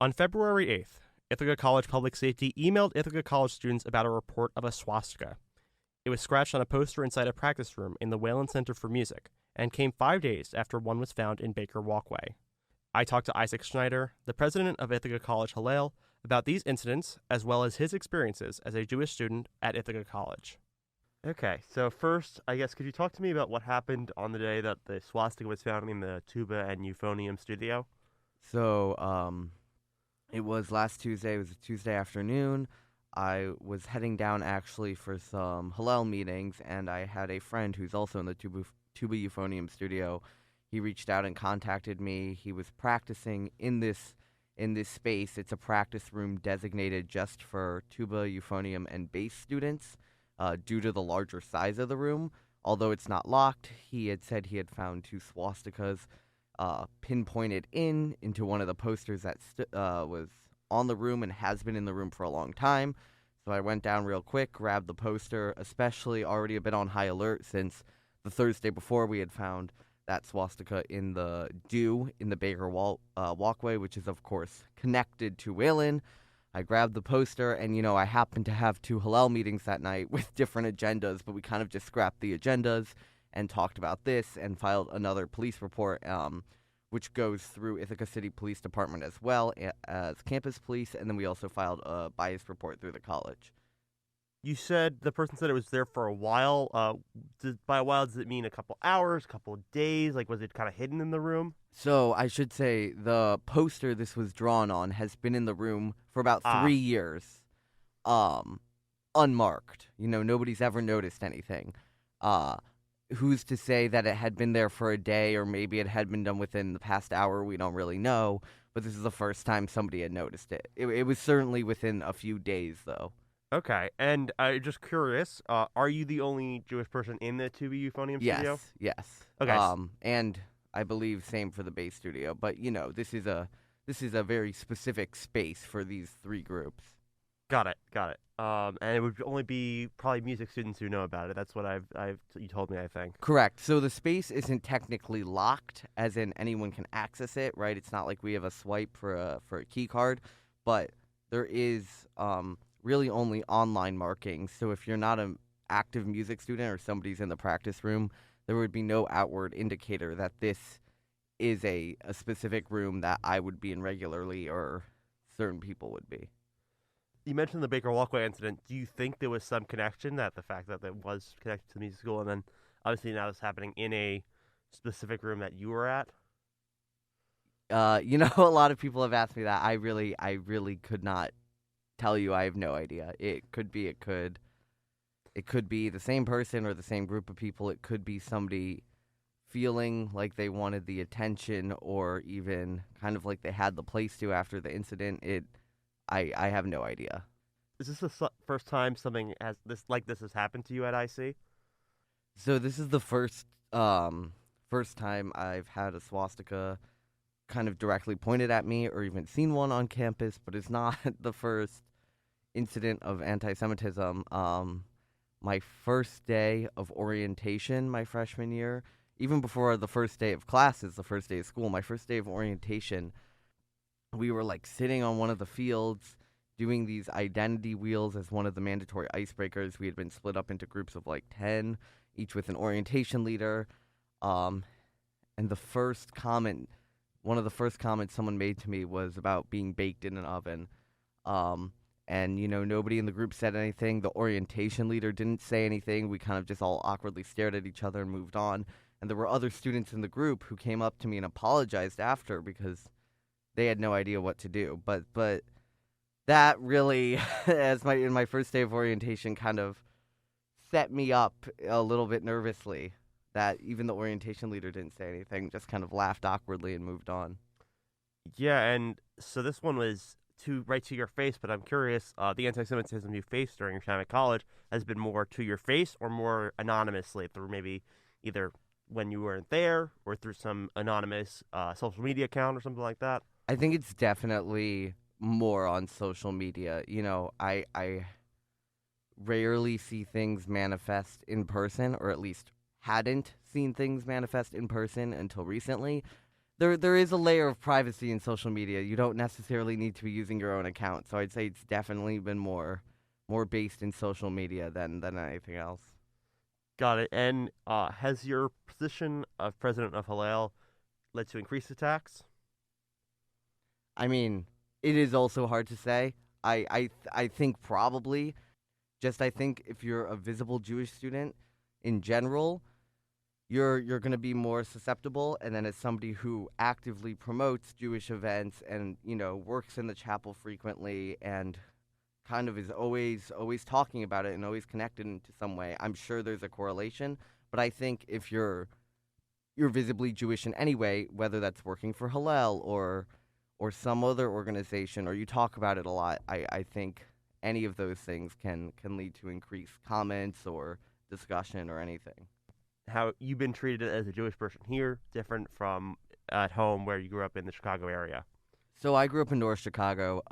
On February 8th, Ithaca College Public Safety emailed Ithaca College students about a report of a swastika. It was scratched on a poster inside a practice room in the Whalen Center for Music and came 5 days after one was found in Baker Walkway. I talked to Isaac Schneider, the president of Ithaca College Hillel, about these incidents as well as his experiences as a Jewish student at Ithaca College. Okay, so first, I guess, could you talk to me about what happened on the day that the swastika was found in the tuba and euphonium studio? So, it was last Tuesday. It was a Tuesday afternoon. I was heading down actually for some Hillel meetings, and I had a friend who's also in the tuba euphonium studio. He reached out and contacted me. He was practicing in this space. It's a practice room designated just for tuba, euphonium, and bass students. Due to the larger size of the room, although it's not locked, he had said he had found two swastikas pinpointed into one of the posters that was on the room and has been in the room for a long time. So I went down real quick, grabbed the poster, especially already a bit on high alert since the Thursday before we had found that swastika in the Baker Walkway, which is, of course, connected to Whalen. I grabbed the poster, and, I happened to have two Hillel meetings that night with different agendas, but we kind of just scrapped the agendas and talked about this and filed another police report, which goes through Ithaca City Police Department as well as campus police, and then we also filed a bias report through the college. You said the person said it was there for a while. By a while, does it mean a couple hours, couple of days? Like, was it kind of hidden in the room? So I should say the poster this was drawn on has been in the room for about 3 years, unmarked. Nobody's ever noticed anything. Who's to say that it had been there for a day, or maybe it had been done within the past hour? We don't really know, but this is the first time somebody had noticed it. It was certainly within a few days, though. Okay, and I'm just curious, are you the only Jewish person in the tuba euphonium studio? Yes. Okay. And I believe same for the bass studio, but this is a very specific space for these three groups. Got it. And it would only be probably music students who know about it. That's what you told me, I think. Correct. So the space isn't technically locked, as in anyone can access it, right? It's not like we have a swipe for a key card, but there is really only online markings. So if you're not an active music student or somebody's in the practice room, there would be no outward indicator that this is a specific room that I would be in regularly or certain people would be. You mentioned the Baker Walkway incident. Do you think there was some connection, that the fact that it was connected to the music school, and then obviously now it's happening in a specific room that you were at? A lot of people have asked me that. I really could not tell you. I have no idea. It could be the same person or the same group of people. It could be somebody feeling like they wanted the attention, or even kind of like they had the place to after the incident. I have no idea. Is this the first time something this has happened to you at IC? So this is the first time I've had a swastika kind of directly pointed at me, or even seen one on campus, but it's not the first incident of anti-Semitism. My first day of orientation my freshman year, even before the first day of classes, the first day of school, my first day of orientation, we were sitting on one of the fields doing these identity wheels as one of the mandatory icebreakers. We had been split up into groups of 10, each with an orientation leader. And one of the first comments someone made to me was about being baked in an oven. And, nobody in the group said anything. The orientation leader didn't say anything. We kind of just all awkwardly stared at each other and moved on. And there were other students in the group who came up to me and apologized after because they had no idea what to do. But that really, in my first day of orientation, kind of set me up a little bit nervously, that even the orientation leader didn't say anything, just kind of laughed awkwardly and moved on. Yeah, and so this one was right to your face, but I'm curious, the anti-Semitism you faced during your time at college has been more to your face or more anonymously, through maybe either when you weren't there or through some anonymous social media account or something like that? I think it's definitely more on social media. I rarely see things manifest in person, or at least hadn't seen things manifest in person until recently. there is a layer of privacy in social media. You don't necessarily need to be using your own account. So I'd say it's definitely been more based in social media than anything else. Got it. And has your position of president of Hillel led to increased attacks? I mean, it is also hard to say. I think probably. I think if you're a visible Jewish student in general, you're going to be more susceptible. And then as somebody who actively promotes Jewish events and, works in the chapel frequently and kind of is always talking about it and always connected in some way, I'm sure there's a correlation. But I think if you're visibly Jewish in any way, whether that's working for Hillel or some other organization, or you talk about it a lot, I think any of those things can lead to increased comments or discussion or anything. How you've been treated as a Jewish person here, different from at home where you grew up in the Chicago area? So I grew up in North Chicago,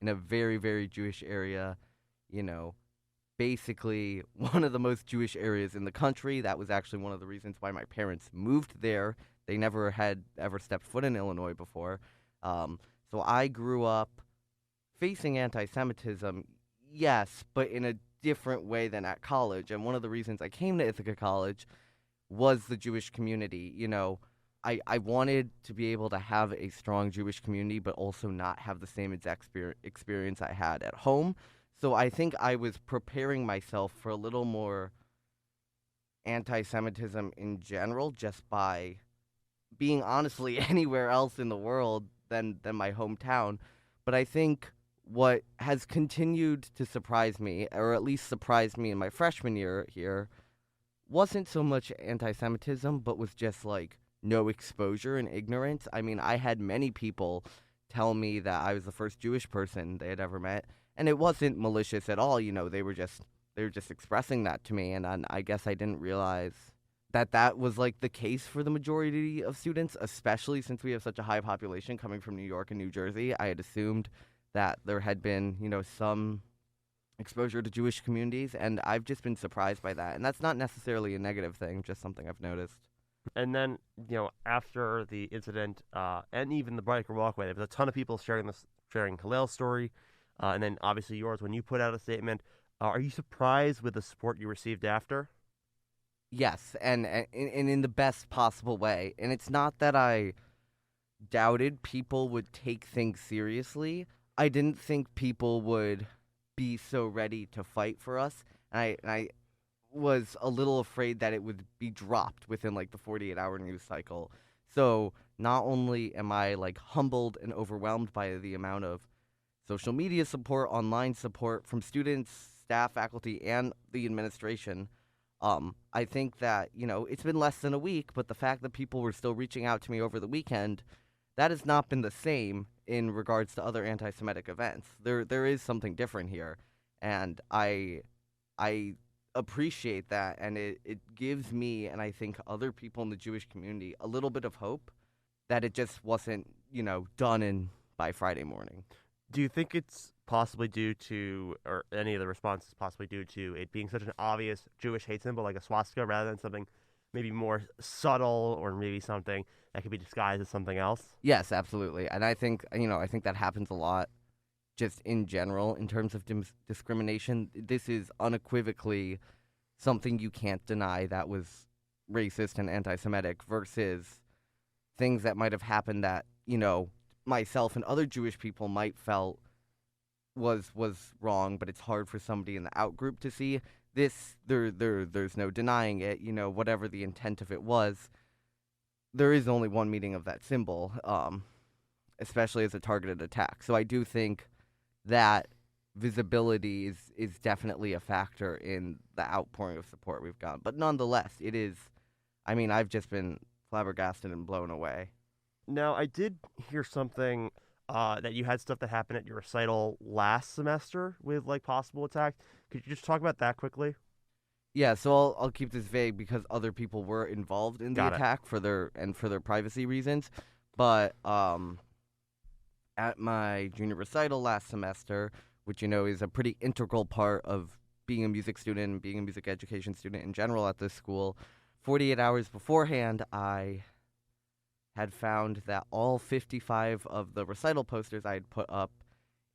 in a very, very Jewish area, basically one of the most Jewish areas in the country. That was actually one of the reasons why my parents moved there. They never had ever stepped foot in Illinois before. So I grew up facing anti-Semitism, yes, but in a different way than at college. And one of the reasons I came to Ithaca College was the Jewish community. I wanted to be able to have a strong Jewish community, but also not have the same exact experience I had at home. So I think I was preparing myself for a little more anti-Semitism in general, just by being honestly anywhere else in the world than my hometown. But I think what has continued to surprise me, or at least surprised me in my freshman year here, wasn't so much anti-Semitism, but was just like no exposure and ignorance. I mean, I had many people tell me that I was the first Jewish person they had ever met, and it wasn't malicious at all. They were just expressing that to me, and I guess I didn't realize that was like the case for the majority of students, especially since we have such a high population coming from New York and New Jersey. I had assumed that there had been, some exposure to Jewish communities, and I've just been surprised by that. And that's not necessarily a negative thing, just something I've noticed. And then, after the incident and even the biker walkway, there was a ton of people sharing Hillel's story, and then obviously yours when you put out a statement. Are you surprised with the support you received after? Yes, and in the best possible way. And it's not that I doubted people would take things seriously. I didn't think people would be so ready to fight for us. And I was a little afraid that it would be dropped within like the 48-hour news cycle. So not only am I like humbled and overwhelmed by the amount of social media support, online support from students, staff, faculty, and the administration, I think that, it's been less than a week, but the fact that people were still reaching out to me over the weekend, that has not been the same in regards to other anti-Semitic events. There is something different here, and I appreciate that, and it gives me, and I think other people in the Jewish community, a little bit of hope that it just wasn't, done by Friday morning. Do you think it's possibly due to, or any of the responses possibly due to it being such an obvious Jewish hate symbol like a swastika, rather than something maybe more subtle, or maybe something that could be disguised as something else? Yes, absolutely. And I think, that happens a lot just in general in terms of discrimination. This is unequivocally something you can't deny that was racist and anti-Semitic, versus things that might have happened that, myself and other Jewish people might felt was wrong, but it's hard for somebody in the out group to see. There's no denying it, whatever the intent of it was. There is only one meaning of that symbol, especially as a targeted attack. So I do think that visibility is definitely a factor in the outpouring of support we've gotten. But nonetheless, it is, I've just been flabbergasted and blown away. Now, I did hear something that you had stuff that happened at your recital last semester with like possible attacks. Could you just talk about that quickly? Yeah, so I'll keep this vague because other people were involved in the attack for their privacy reasons. But at my junior recital last semester, which is a pretty integral part of being a music student and being a music education student in general at this school, 48 hours beforehand, I had found that all 55 of the recital posters I had put up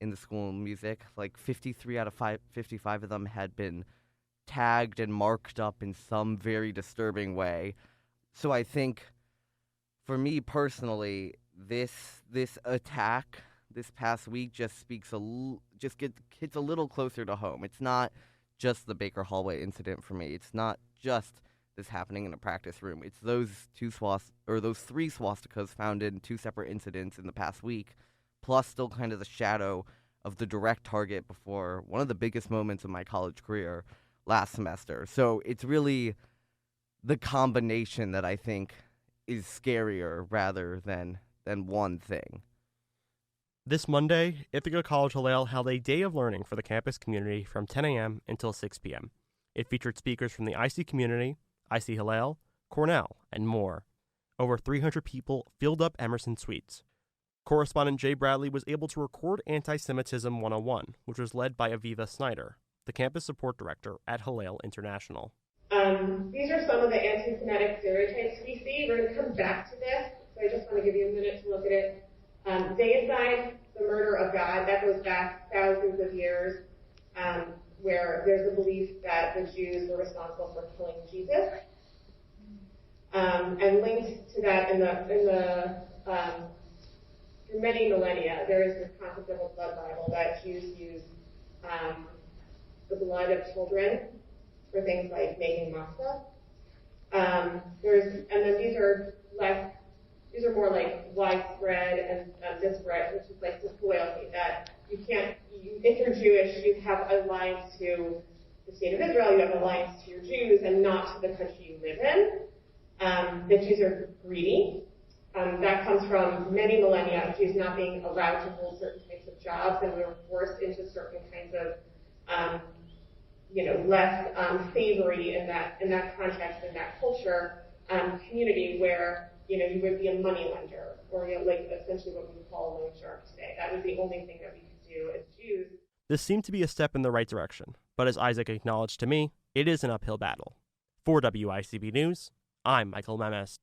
in the school music, like 53 out of 55 of them had been tagged and marked up in some very disturbing way. So I think, for me personally, this attack this past week just hits a little closer to home. It's not just the Baker Hallway incident for me. It's not just this happening in a practice room. It's those three swastikas found in 2 separate incidents in the past week, plus still kind of the shadow of the direct target before one of the biggest moments of my college career last semester. So it's really the combination that I think is scarier rather than one thing. This Monday, Ithaca College Hillel held a day of learning for the campus community from 10 a.m. until 6 p.m. It featured speakers from the IC community, IC Hillel, Cornell, and more. Over 300 people filled up Emerson Suites. Correspondent Jay Bradley was able to record Antisemitism 101, which was led by Isaac Schneider, the campus support director at Hillel International. These are some of the anti-Semitic stereotypes we see. We're going to come back to this, so I just want to give you a minute to look at it. Deicide, the murder of God, that goes back thousands of years, where there's a belief that the Jews were responsible for killing Jesus. And linked to that through many millennia, there is this concept of a blood Bible that Jews use the blood of children for things like making matzah. And then these are more like widespread and disparate, which is like disloyalty, that if you're Jewish, you have a lines to the state of Israel, you have a lines to your Jews, and not to the country you live in. The Jews are greedy. That comes from many millennia of Jews not being allowed to hold certain types of jobs, and we were forced into certain kinds of less savory in that context, in that culture, community where, you would be a money lender, or like essentially what we would call a loan shark today. That was the only thing that we could do as Jews. This seemed to be a step in the right direction, but as Isaac acknowledged to me, it is an uphill battle. For WICB News, I'm Michael Memis.